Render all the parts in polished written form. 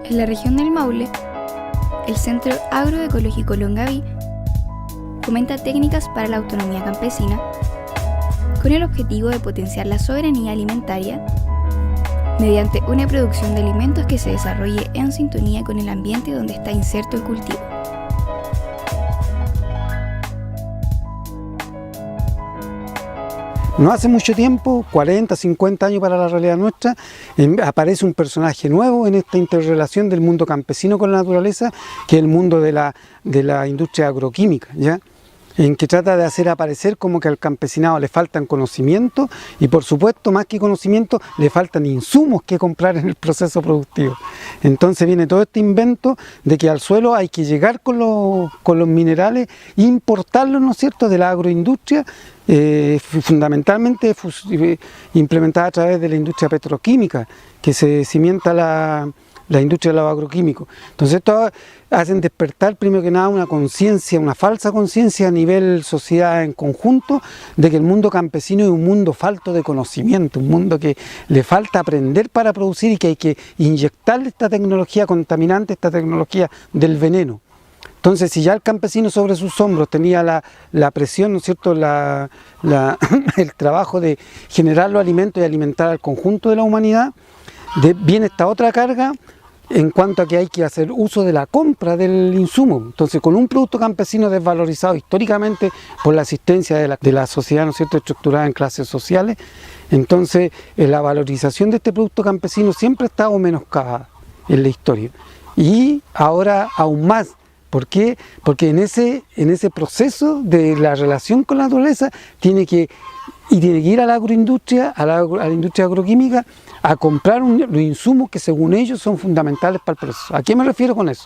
En la región del Maule, el Centro Agroecológico Longaví fomenta técnicas para la autonomía campesina con el objetivo de potenciar la soberanía alimentaria mediante una producción de alimentos que se desarrolle en sintonía con el ambiente donde está inserto el cultivo. No hace mucho tiempo, 40, 50 años para la realidad nuestra, aparece un personaje nuevo en esta interrelación del mundo campesino con la naturaleza, que es el mundo de la industria agroquímica, ¿ya? En que trata de hacer aparecer como que al campesinado le faltan conocimientos y, por supuesto, más que conocimiento, le faltan insumos que comprar en el proceso productivo. Entonces viene todo este invento de que al suelo hay que llegar con los minerales e importarlos, ¿no es cierto?, de la agroindustria, fundamentalmente implementada a través de la industria petroquímica, que se cimienta la industria de los agroquímicos. Entonces esto hacen despertar primero que nada una conciencia, una falsa conciencia a nivel sociedad en conjunto, de que el mundo campesino es un mundo falto de conocimiento, un mundo que le falta aprender para producir y que hay que inyectarle esta tecnología contaminante, esta tecnología del veneno. Entonces, si ya el campesino sobre sus hombros tenía la presión, ¿no es cierto?, el trabajo de generar los alimentos y alimentar al conjunto de la humanidad, viene esta otra carga en cuanto a que hay que hacer uso de la compra del insumo. Entonces, con un producto campesino desvalorizado históricamente por la asistencia de la sociedad, ¿no es cierto?, estructurada en clases sociales, entonces la valorización de este producto campesino siempre ha estado menoscabada en la historia. Y ahora aún más. ¿Por qué? Porque en ese proceso de la relación con la naturaleza tiene que ir a la agroindustria, a la industria agroquímica, a comprar los insumos que según ellos son fundamentales para el proceso. ¿A qué me refiero con eso?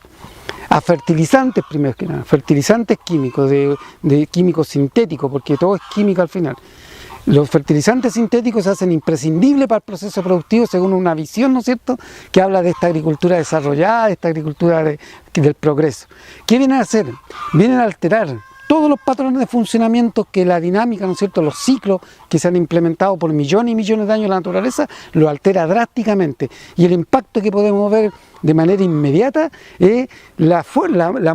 A fertilizantes, primero que nada, fertilizantes químicos, de químicos sintéticos, porque todo es química al final. Los fertilizantes sintéticos se hacen imprescindibles para el proceso productivo según una visión, ¿no es cierto?, que habla de esta agricultura desarrollada, de esta agricultura del progreso. ¿Qué vienen a hacer? Vienen a alterar todos los patrones de funcionamiento que la dinámica, ¿no es cierto?, los ciclos que se han implementado por millones y millones de años en la naturaleza, lo altera drásticamente. Y el impacto que podemos ver de manera inmediata es la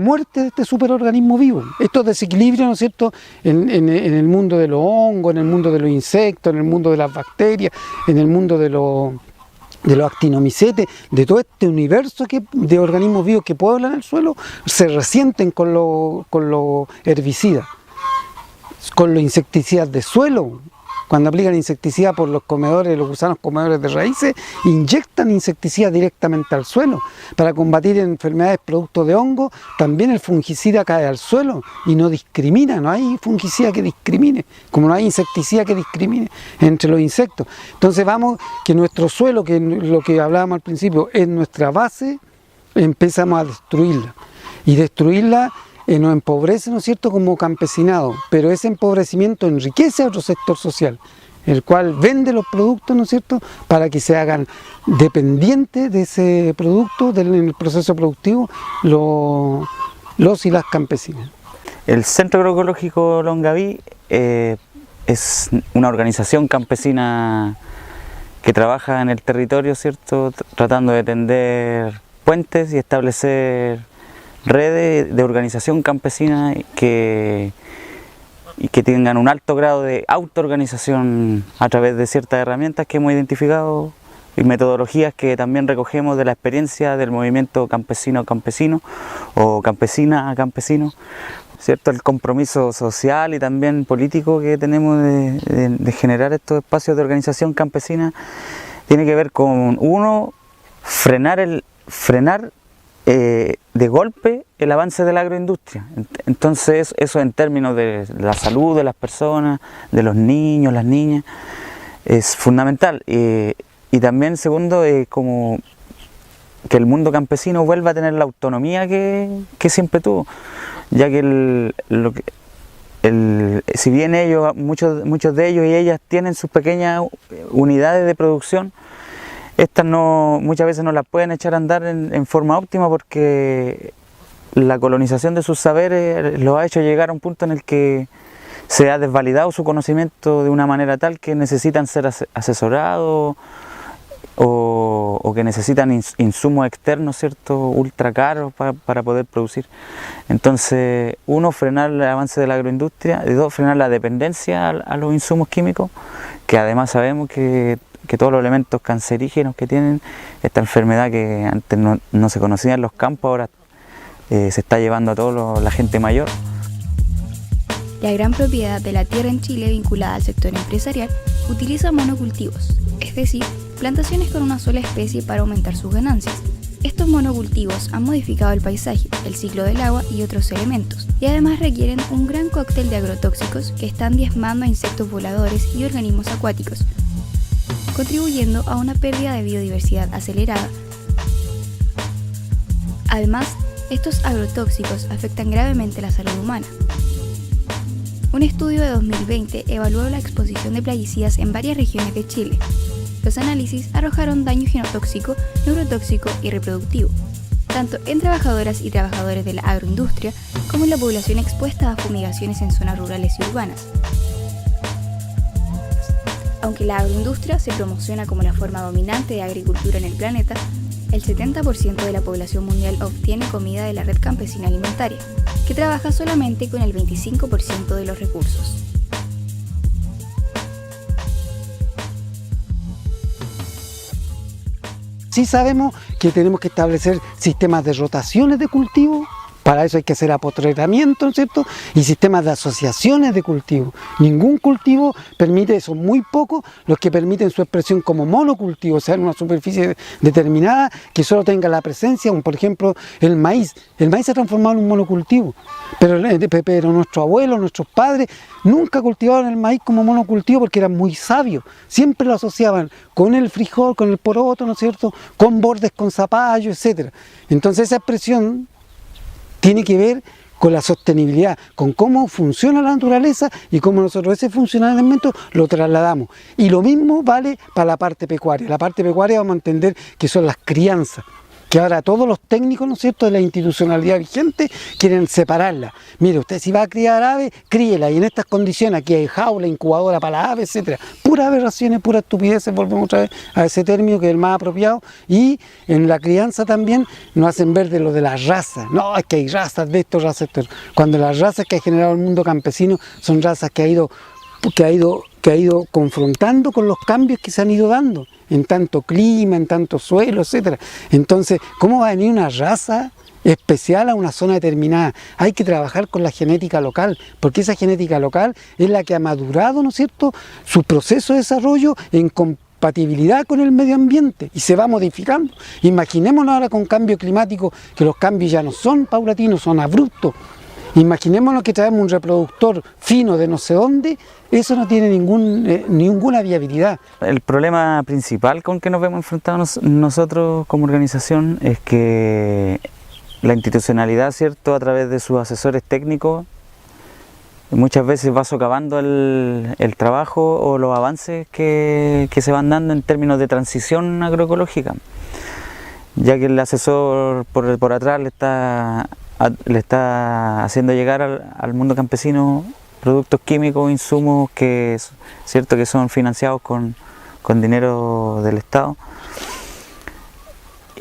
muerte de este superorganismo vivo. Estos desequilibrios, ¿no es cierto?, en el mundo de los hongos, en el mundo de los insectos, en el mundo de las bacterias, en el mundo de los actinomicetes, de todo este universo de organismos vivos que pueblan el suelo, se resienten con los herbicidas, con los insecticidas de suelo. Cuando aplican insecticida por los gusanos comedores de raíces, inyectan insecticida directamente al suelo. Para combatir enfermedades producto de hongo, también el fungicida cae al suelo y no discrimina, no hay fungicida que discrimine, como no hay insecticida que discrimine entre los insectos. Entonces vamos, que nuestro suelo, que lo que hablábamos al principio, es nuestra base, empezamos a destruirla. Y destruirla nos empobrece, ¿no es cierto?, como campesinado, pero ese empobrecimiento enriquece a otro sector social, el cual vende los productos, ¿no es cierto?, para que se hagan dependientes de ese producto en el proceso productivo los y las campesinas. El Centro Agroecológico Longaví es una organización campesina que trabaja en el territorio, ¿cierto?, tratando de tender puentes y establecer redes de organización campesina que tengan un alto grado de autoorganización a través de ciertas herramientas que hemos identificado y metodologías que también recogemos de la experiencia del movimiento campesino a campesino o campesina a campesino, ¿cierto? El compromiso social y también político que tenemos de generar estos espacios de organización campesina tiene que ver con, uno, frenar de golpe el avance de la agroindustria. Entonces eso en términos de la salud de las personas, de los niños, las niñas, es fundamental. Y también segundo, como que el mundo campesino vuelva a tener la autonomía que siempre tuvo, ya que si bien ellos, muchos de ellos y ellas tienen sus pequeñas unidades de producción, estas muchas veces no las pueden echar a andar en forma óptima porque la colonización de sus saberes los ha hecho llegar a un punto en el que se ha desvalidado su conocimiento de una manera tal que necesitan ser asesorados o que necesitan insumos externos, ¿cierto?, ultra caros para poder producir. Entonces, uno, frenar el avance de la agroindustria, y dos, frenar la dependencia a los insumos químicos, que además sabemos que todos los elementos cancerígenos que tienen esta enfermedad que antes no se conocía en los campos, ahora se está llevando a toda la gente mayor. La gran propiedad de la tierra en Chile vinculada al sector empresarial utiliza monocultivos, es decir, plantaciones con una sola especie para aumentar sus ganancias. Estos monocultivos han modificado el paisaje, el ciclo del agua y otros elementos, y además requieren un gran cóctel de agrotóxicos que están diezmando a insectos voladores y organismos acuáticos, contribuyendo a una pérdida de biodiversidad acelerada. Además, estos agrotóxicos afectan gravemente la salud humana. Un estudio de 2020 evaluó la exposición de plaguicidas en varias regiones de Chile. Los análisis arrojaron daño genotóxico, neurotóxico y reproductivo, tanto en trabajadoras y trabajadores de la agroindustria como en la población expuesta a fumigaciones en zonas rurales y urbanas. Aunque la agroindustria se promociona como la forma dominante de agricultura en el planeta, el 70% de la población mundial obtiene comida de la red campesina alimentaria, que trabaja solamente con el 25% de los recursos. Sí sabemos que tenemos que establecer sistemas de rotaciones de cultivo. Para eso hay que hacer apotreramiento, ¿no es cierto? Y sistemas de asociaciones de cultivo. Ningún cultivo permite eso, muy pocos los que permiten su expresión como monocultivo, o sea, en una superficie determinada que solo tenga la presencia, por ejemplo, el maíz. El maíz se ha transformado en un monocultivo, pero nuestros abuelos, nuestros padres nunca cultivaban el maíz como monocultivo porque eran muy sabios. Siempre lo asociaban con el frijol, con el poroto, ¿no es cierto? Con bordes, con zapallo, etc. Entonces esa expresión tiene que ver con la sostenibilidad, con cómo funciona la naturaleza y cómo nosotros ese funcionamiento lo trasladamos. Y lo mismo vale para la parte pecuaria. La parte pecuaria vamos a entender que son las crianzas, que ahora todos los técnicos, ¿no es cierto?, de la institucionalidad vigente quieren separarla. Mire, usted si va a criar aves, críela, y en estas condiciones, aquí hay jaula, incubadora para las aves, etc. Puras aberraciones, puras estupideces, volvemos otra vez a ese término que es el más apropiado, y en la crianza también nos hacen ver de lo de las razas. No, es que hay razas de esto, razas de esto. Cuando las razas que ha generado el mundo campesino son razas que ha ido confrontando con los cambios que se han ido dando en tanto clima, en tanto suelo, etc. Entonces, ¿cómo va a venir una raza especial a una zona determinada? Hay que trabajar con la genética local, porque esa genética local es la que ha madurado, ¿no es cierto?, su proceso de desarrollo en compatibilidad con el medio ambiente y se va modificando. Imaginémonos ahora con cambio climático, que los cambios ya no son paulatinos, son abruptos. Imaginémonos que traemos un reproductor fino de no sé dónde, eso no tiene ninguna viabilidad. El problema principal con que nos vemos enfrentados nosotros como organización es que la institucionalidad, ¿cierto?, a través de sus asesores técnicos, muchas veces va socavando el trabajo o los avances que se van dando en términos de transición agroecológica, ya que el asesor por atrás le está haciendo llegar al mundo campesino productos químicos, insumos que son financiados con dinero del Estado,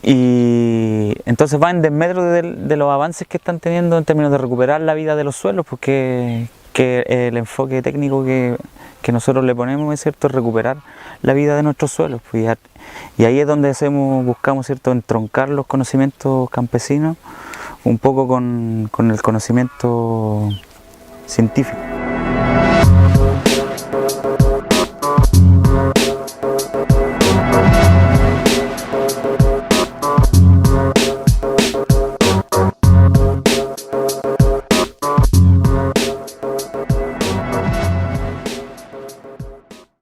y entonces va en desmedro de los avances que están teniendo en términos de recuperar la vida de los suelos, porque el enfoque técnico que nosotros le ponemos es, ¿cierto?, recuperar la vida de nuestros suelos, pues, y ahí es donde buscamos, ¿cierto?, entroncar los conocimientos campesinos un poco con el conocimiento científico.